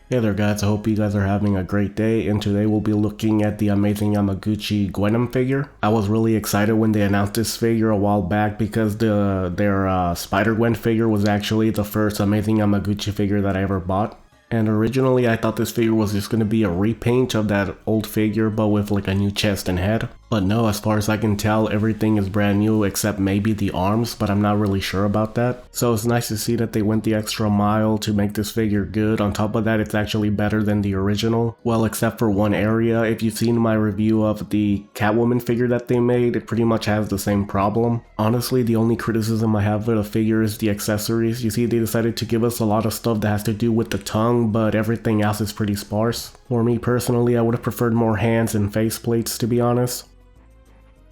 Hey there guys, I hope you guys are having a great day, and today we'll be looking at the amazing Yamaguchi Gwenom figure. I was really excited when they announced this figure a while back because their Spider-Gwen figure was actually the first amazing Yamaguchi figure that I ever bought. And originally I thought this figure was just going to be a repaint of that old figure but with like a new chest and head. But no, as far as I can tell, everything is brand new except maybe the arms, but I'm not really sure about that. So it's nice to see that they went the extra mile to make this figure good. On top of that, it's actually better than the original. Well, except for one area. If you've seen my review of the Catwoman figure that they made, it pretty much has the same problem. Honestly, the only criticism I have of the figure is the accessories. You see, they decided to give us a lot of stuff that has to do with the tongue, but everything else is pretty sparse. For me personally, I would have preferred more hands and face plates, to be honest.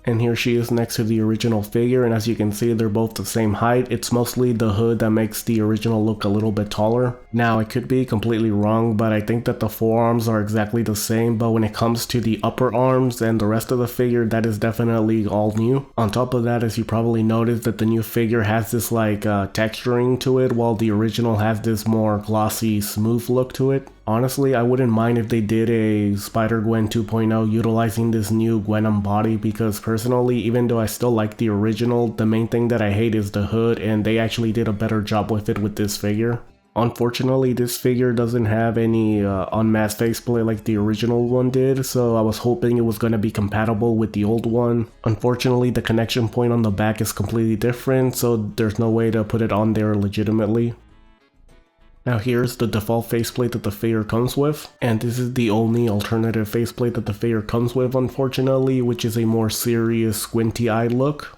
And here she is next to the original figure, and as you can see, they're both the same height. It's mostly the hood that makes the original look a little bit taller. Now, I could be completely wrong, but I think that the forearms are exactly the same, but when it comes to the upper arms and the rest of the figure, that is definitely all new. On top of that, as you probably noticed, that the new figure has this like texturing to it, while the original has this more glossy, smooth look to it. Honestly, I wouldn't mind if they did a Spider-Gwen 2.0 utilizing this new Gwenom body, because personally, even though I still like the original, the main thing that I hate is the hood, and they actually did a better job with it with this figure. Unfortunately, this figure doesn't have any unmasked faceplate like the original one did, so I was hoping it was going to be compatible with the old one. Unfortunately, the connection point on the back is completely different, so there's no way to put it on there legitimately. Now here's the default faceplate that the figure comes with, and this is the only alternative faceplate that the figure comes with, unfortunately, which is a more serious squinty-eyed look.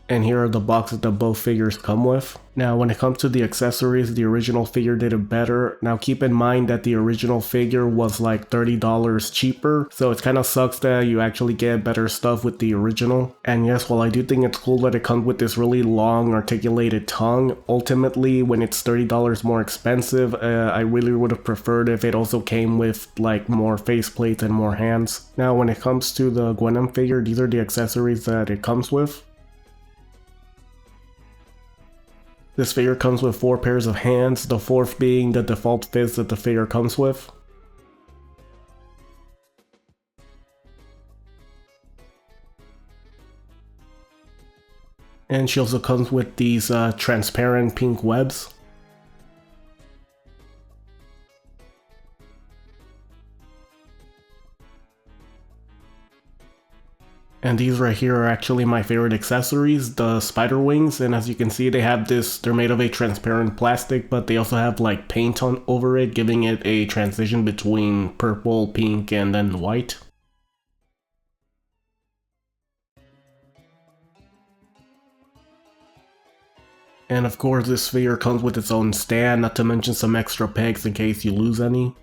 And here are the boxes that both figures come with. Now when it comes to the accessories, the original figure did it better. Now keep in mind that the original figure was like $30 cheaper, so it kind of sucks that you actually get better stuff with the original. And yes, while I do think it's cool that it comes with this really long articulated tongue, ultimately when it's $30 more expensive, I really would have preferred if it also came with like more faceplates and more hands. Now when it comes to the Gwenom figure, these are the accessories that it comes with. This figure comes with 4 pairs of hands, the 4th being the default fist that the figure comes with. And she also comes with these transparent pink webs. And these right here are actually my favorite accessories, the spider wings, and as you can see they have this, they're made of a transparent plastic, but they also have like paint on over it, giving it a transition between purple, pink, and then white. And of course this figure comes with its own stand, not to mention some extra pegs in case you lose any.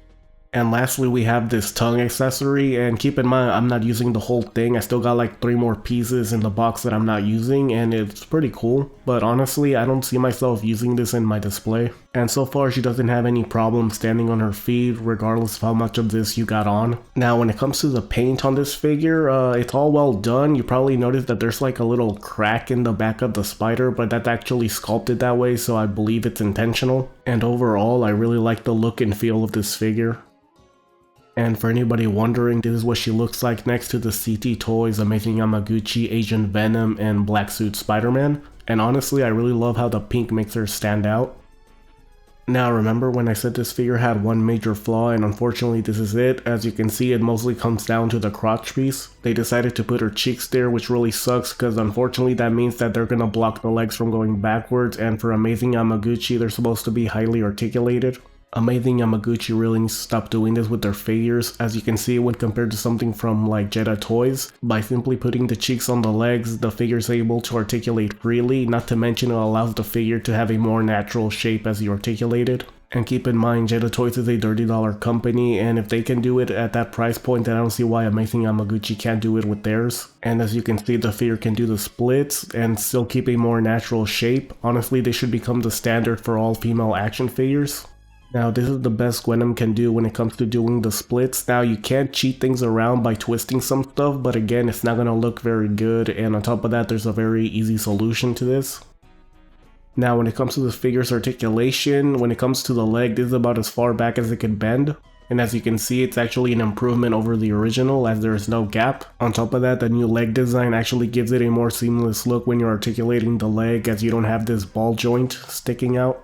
And lastly, we have this tongue accessory, and keep in mind I'm not using the whole thing. I still got like 3 more pieces in the box that I'm not using, and it's pretty cool. But honestly, I don't see myself using this in my display. And so far she doesn't have any problem standing on her feet, regardless of how much of this you got on. Now when it comes to the paint on this figure, it's all well done. You probably noticed that there's like a little crack in the back of the spider, but that's actually sculpted that way, so I believe it's intentional. And overall, I really like the look and feel of this figure. And for anybody wondering, this is what she looks like next to the CT Toys Amazing Yamaguchi, Agent Venom, and Black Suit Spider-Man. And honestly, I really love how the pink makes her stand out. Now remember when I said this figure had one major flaw, and unfortunately this is it. As you can see, it mostly comes down to the crotch piece. They decided to put her cheeks there, which really sucks because unfortunately that means that they're gonna block the legs from going backwards, and for Amazing Yamaguchi they're supposed to be highly articulated. Amazing Yamaguchi really needs to stop doing this with their figures. As you can see, when compared to something from like Jedi Toys, by simply putting the cheeks on the legs, the figure is able to articulate freely, not to mention it allows the figure to have a more natural shape as you articulate it. And keep in mind, Jedi Toys is a $30 company, and if they can do it at that price point, then I don't see why Amazing Yamaguchi can't do it with theirs. And as you can see, the figure can do the splits and still keep a more natural shape. Honestly, they should become the standard for all female action figures. Now this is the best Gwenom can do when it comes to doing the splits. Now you can't cheat things around by twisting some stuff, but again it's not gonna look very good, and on top of that there's a very easy solution to this. Now when it comes to the figure's articulation, when it comes to the leg, this is about as far back as it can bend. And as you can see, it's actually an improvement over the original as there is no gap. On top of that, the new leg design actually gives it a more seamless look when you're articulating the leg, as you don't have this ball joint sticking out.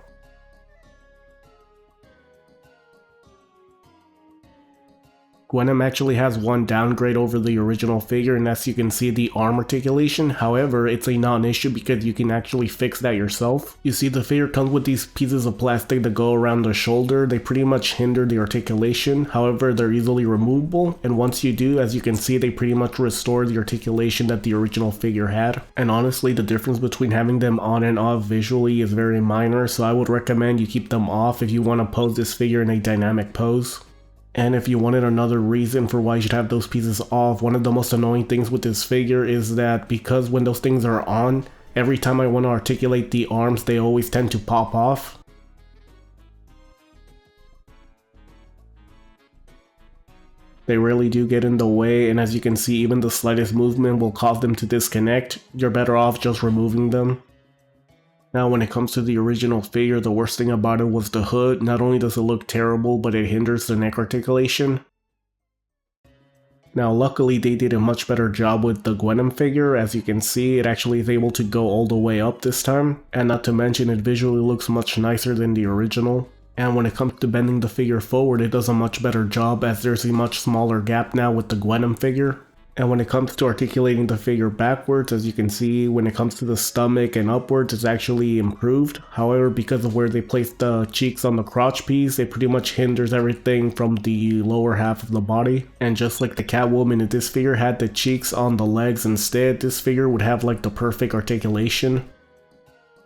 Gwenom actually has one downgrade over the original figure, and as you can see, the arm articulation. However, it's a non-issue because you can actually fix that yourself. You see, the figure comes with these pieces of plastic that go around the shoulder. They pretty much hinder the articulation. However, they're easily removable, and once you do, as you can see, they pretty much restore the articulation that the original figure had. And honestly, the difference between having them on and off visually is very minor, so I would recommend you keep them off if you want to pose this figure in a dynamic pose. And if you wanted another reason for why you should have those pieces off, one of the most annoying things with this figure is that because when those things are on, every time I want to articulate the arms, they always tend to pop off. They really do get in the way, and as you can see, even the slightest movement will cause them to disconnect. You're better off just removing them. Now when it comes to the original figure, the worst thing about it was the hood. Not only does it look terrible, but it hinders the neck articulation. Now luckily they did a much better job with the Gwenom figure. As you can see, it actually is able to go all the way up this time, and not to mention it visually looks much nicer than the original. And when it comes to bending the figure forward, it does a much better job as there's a much smaller gap now with the Gwenom figure. And when it comes to articulating the figure backwards, as you can see, when it comes to the stomach and upwards, it's actually improved. However, because of where they place the cheeks on the crotch piece, it pretty much hinders everything from the lower half of the body. And just like the Catwoman, if this figure had the cheeks on the legs instead, this figure would have like the perfect articulation.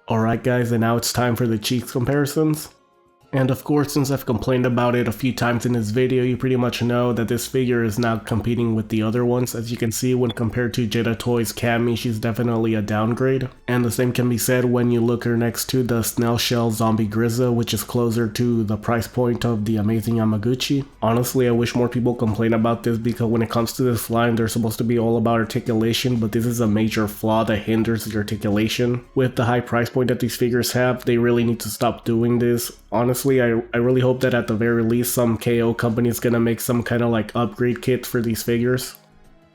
Alright guys, and now it's time for the cheeks comparisons. And of course, since I've complained about it a few times in this video, you pretty much know that this figure is not competing with the other ones. As you can see, when compared to Jada Toy's Cammy, she's definitely a downgrade. And the same can be said when you look her next to the Snail Shell Zombie Grizza, which is closer to the price point of the amazing Yamaguchi. Honestly, I wish more people complain about this because when it comes to this line, they're supposed to be all about articulation, but this is a major flaw that hinders the articulation. With the high price point that these figures have, they really need to stop doing this. Honestly, I really hope that at the very least some KO company is gonna make some kind of like upgrade kit for these figures.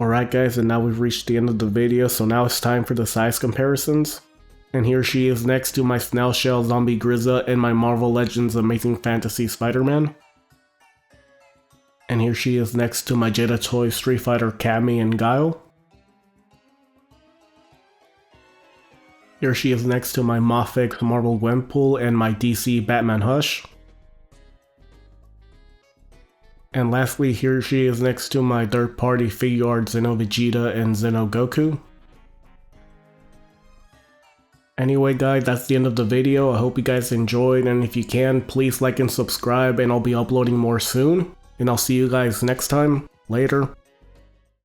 Alright guys, and now we've reached the end of the video, so now it's time for the size comparisons. And here she is next to my Snail Shell Zombie Grizza and my Marvel Legends Amazing Fantasy Spider-Man. And here she is next to my Jada Toy Street Fighter Cammy and Guile. Here she is next to my Mafex Marvel Gwenpool and my DC Batman Hush. And lastly, here she is next to my third-party Figuart Xeno Vegeta and Xeno Goku. Anyway guys, that's the end of the video. I hope you guys enjoyed, and if you can, please like and subscribe, and I'll be uploading more soon. And I'll see you guys next time. Later.